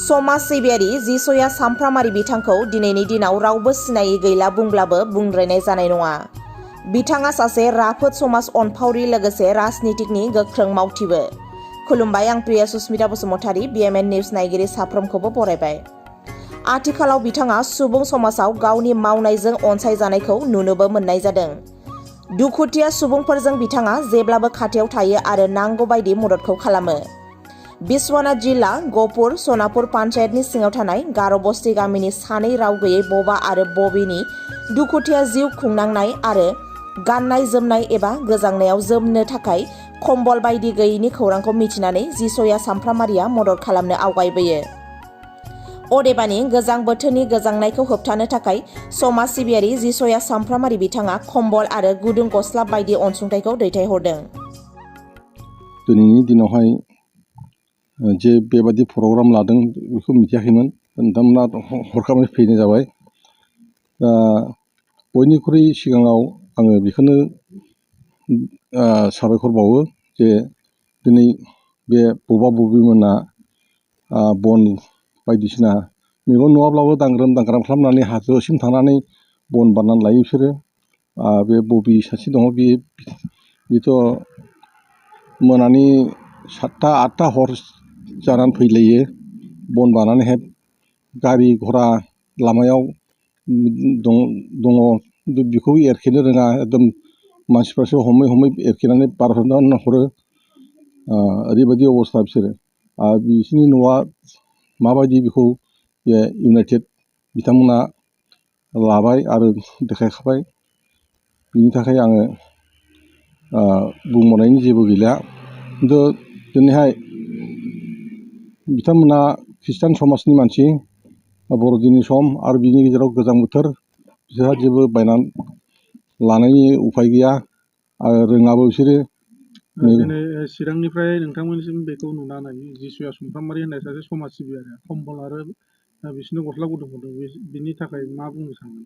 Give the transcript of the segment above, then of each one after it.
समाज सिबियारि जिसया सामफ्रामारि बिथांखौ दिनैनि दिनाव रावबो सिनायै गैला बुंब्लाबो बुंद्रायनाय जानाय नङा। बिथाङा सासे राफोद समाज अनफावरि लोगोसे राजनितिकनि गोख्रों मावथिबो। खुलुमबाय, आं प्रिया सुस्मिता बसुमतारी, BMN निउज नायगिरि साफ्रोमखौबो बरायबाय। आथिखालाव बिथाङा सुबुं समाजाव गावनि मावनायजों अनसायजानायखौ नुनोबो मोननाय जादों। दुखुथिया सुबुंफोरजों बिथाङा जेब्लाबो खाथियाव थायो आरो नांगौ बायदि मददखौ खालामो। बिश्वनाथ जिल्ला गहपुर सनापुर पन्चायतनि सिङाव थानाय गार' बस्ति गामिनि सानै राव गैयै बबा आरो बबिनि दुखुथिया जिउ खुंनांनाय आरो गाननाय जोमनाय एबा गोजांनायाव जोमनो थाखाय कम्बल बायदि गैयैनि खौरांखौ मिथिनानै जिसया सामफ्रामारिया मदद खालामनो आवगायबोयो। अदेबानि गोजां बोथोरनि गोजांनायखौ होबथानो थाखाय समाज सिबियारि जिसया सामफ्रामारि बिथाङा कम्बल आरो गुदुं गस्ला बायदि अनसुंथाइखौ दैथायहरदों। दिनैनि दिनावहाय जे बेबादि प्रग्राम लादों बेखौ मिथियाखैमोन। नोंथांमोना हरखाबै फैनाय जाबाय। दा बयनिख्रुइ सिगाङाव आङो बेखौनो साबायखर बावो जे दिनै बे बबा बबिमोना बन बायदिसिना मेगन नुवाब्लाबो दांग्रोम दांग्राम खालामनानै हाजोसिम थांनानै बन बाननानै लायो बिसोरो। बे बबि सासे दङ, बेथ' मोनानि 7टा 8टा हर जानानै फैलायो बन बानानैहाय। गारि घरा लामायाव दङ, बेखौ एरखेनो रोङा, एकदम मानसिफ्रासो हमै हमै एरखेनानै बारहोनानै हरो। ओरैबायदि अबस्था बिसोरो। बिसोरनि न'आ माबायदि बेखौ बे इउनाइटेड बिथांमोना लाबाय आरो देखायखाबाय। बिनि थाखाय आङो बुंबावनायनि जेबो गैला। खिन्थु दिनैहाय बिथांमोना खृष्टान समाजनि मानसि, बर'दिननि सम आरो बिनि गेजेराव गोजां बोथोर, बिसोरहा जेबो बायनानै लानायनि उफाय गैया आरो रोङाबो बिसोरो। दिनै चिरांनिफ्राय नोंथांमोननिसिम बेखौ नुनानै जिसुया सामफ्रामारि होननाय सासे समाज सिबियारिया कम्बल आरो बिसोरनो गस्ला गुदुं हरदों, बिनि थाखाय मा बुंनो सानगोन?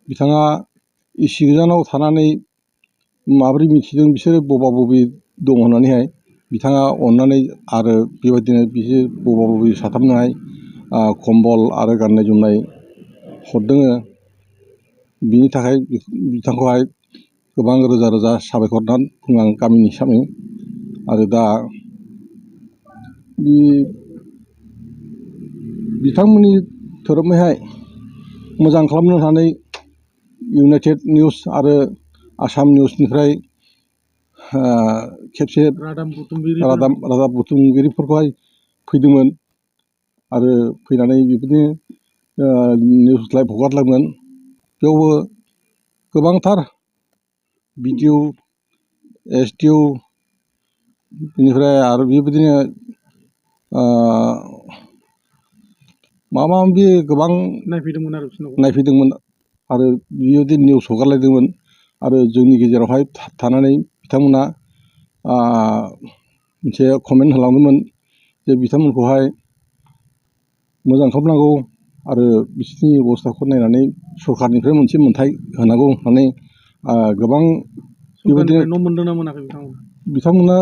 बिथाङा इसे गोजानाव थानानै माबोरै मिथिदों बिसोरो बबा बबि दं होननानैहाय बिथाङा अननानै आरो बेबायदिनो बिसोर बबा बबि साथामनोहाय कम्बल आरो गाननाय जोमनाय हरदों। बिनि थाखाय बिथांखौहाय गोबां रोजा रोजा साबायखर बुङो आं गामिनि हिसाबै। आरो दा बिथांमोननि धोरोमैहाय मोजां खालामनो होननानै इउनाइटेड निउज आरो आसाम निउसनिफ्राय खेबसे रादाब बुथुमगिरिफोरखौहाय फैदोंमोन आरो फैनानै बेबायदिनो निउस लाइभ हगारदोंमोन। बेयावबो गोबांथार भिडिअ, SDO, बेनिफ्राय आरो बेबायदिनो माबा माबि गोबां नायफैदोंमोन आरो बेबायदि निउस हगारलायदोंमोन। आरो जोंनि गेजेरावहाय थानानै बिथांमोना मोनसे कमेन्ट होलांदोंमोन जे बिथांमोनखौहाय मोजां खालामनांगौ आरो बिसोरनि अबस्थाखौ नायनानै सरकारनिफ्राय मोनसे मोनथाय होनांगौ होननानै गोबां बेबायदिनो न' मोनदों ना मोनाखै बिथांमोना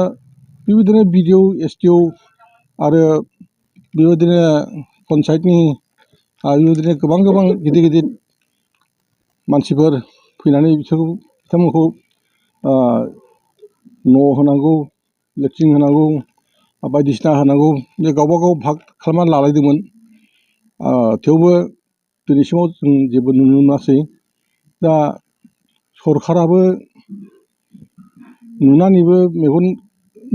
बेबायदिनो भिडिअ, SDO आरो बेबायदिनो पन्सायतनि बेबायदिनो गोबां गिदिर गिदिर मानसिफोर फैनानै बिथांमोनखौ न' होनांगौ, लेट्रिन होनांगौ, बायदिसिना होनांगौ, बे गावबा गाव भाग खालामनानै लालायदोंमोन। थेवबो दिनैसिमाव जों जेबो नुनो मोनासै। दा सरकाराबो नुनानैबो मेगन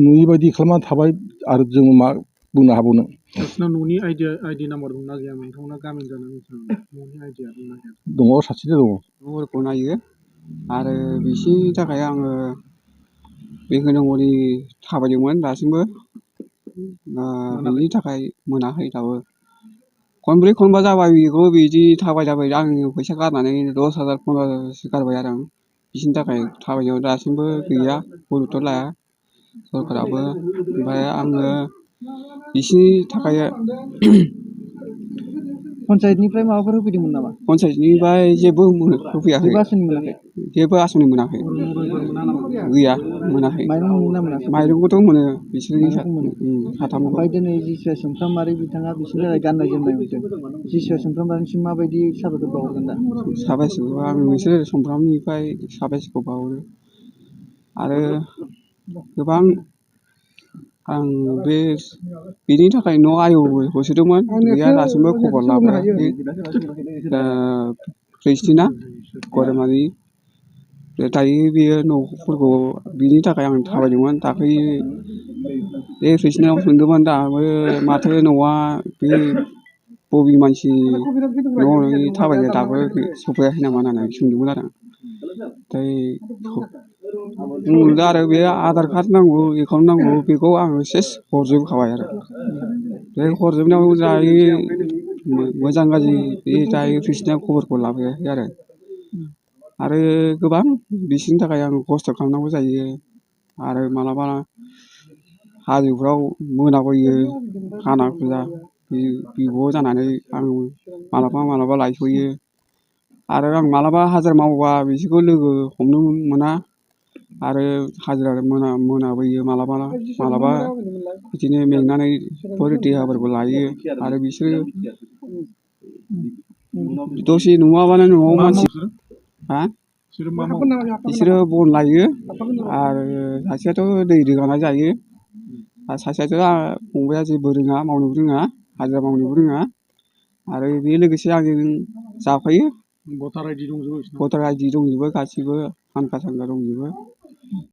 नुयि बायदि खालामना थाबाय आरो जों मा बुंनो हाबावनो। नोंसिनाव न'नि आइडि नाम्बार दंना गैया? नोंथांमोना गामिनि जानानै न'नि आइडिया दंना गैया? दङ, सासेना दङ। मबाइलखौ नायो आरो बिसोरनि थाखाय आङो बेखौनो हरै थाबायदोंमोन दासिमबो। बिनि थाखाय मोनाखै दाबो। खनब्रै खनबा जाबाय बेखौ बिदि थाबाय आंनि फैसा गारनानै 10,000 15,000 गारबाय आरो आं बिसोरनि थाखाय थाबायनायाव दासिमबो गैया, गुरुथ' लाया सरकाराबो। ओमफ्राय आङो बिसोरनि थाखाय पन्चायतनिफ्राय माबाफोर होफैदोंमोन नामा? पन्चायतनिफ्राय जेबो होफैयाखै, जेबो आसनि मोनाखै। गैया मोनाखै। माइरं मोनो ना मोनाखै? माइरंखौथ' मोनो बिसोरनि माइरंखौ मोनो। साथामखौ। ओमफ्राय दिनै जिसुआ सुमफ्रामारि बिथाङा बिसोरनि थाखाय गाननाय जोमनाय हरदों। जिसुआ सुमफ्रामारिनिसिम माबायदि साबायखर बावहरगोन दा? साबायखर आं बिसोर सुमफ्रामनिफ्राय साबायखर बावहरो आरो गोबां आं बिनि थाखाय न' आयौबो होसोदोंमोन गैया दासिमबो खबर लाबोयाखै। ख्रिस्टिना गरामारि दायो बेयो न'फोरखौ बिनि थाखाय आं थाबायदोंमोन दाख्लै बे ख्रिस्टिनाव सोंदोंमोन दाबो माथो न'आ बे बबे मानसि न'नि थाबायनो दाबो सफैयाखै नामा होननानै सोंदोंमोन आरो ओमफ्राय बुंदों आरो बे आधार कार्ड नांगौ एकाउन्ट नांगौ बेखौ आङो सेस हरजोबखाबाय आरो बे हरजोबनायाव दायो मोजां गाज्रि बे दायो ख्रिस्टिना खबरखौ लाबोयाखै आरो गोबां बिसोरनि थाखाय आं खस्थ' खालामनांगौ जायो आरो मालाबा हाजोफ्राव मोनाबोयो खाना खुजा बिब' जानानै आं मालाबा लायथ'यो आरो आं मालाबा हाजिरा मावोबा बिसोरखौ लोगो हमनो मोना आरो हाजिरा मोनाबोयो मालाबा बिदिनो मेंनानै देहाफोरखौ लायो आरो बिसोरो दसे नङाबानो न'आव मानसि बिसोरो मा मावो? बिसोरो बन लायो आरो सासेयाथ' दै रोगाना जायो आरो सासेयाथ' फंबाया जेबो रोङा मावनोबो रोङा हाजिरा मावनोबो रोङा आरो बे लोगोसे आंजों जाफायो। भटार आइडि दंजोबो बिसोरनाव? भटार आइडि दंजोबो गासिबो पान कार्ड दंजोबो।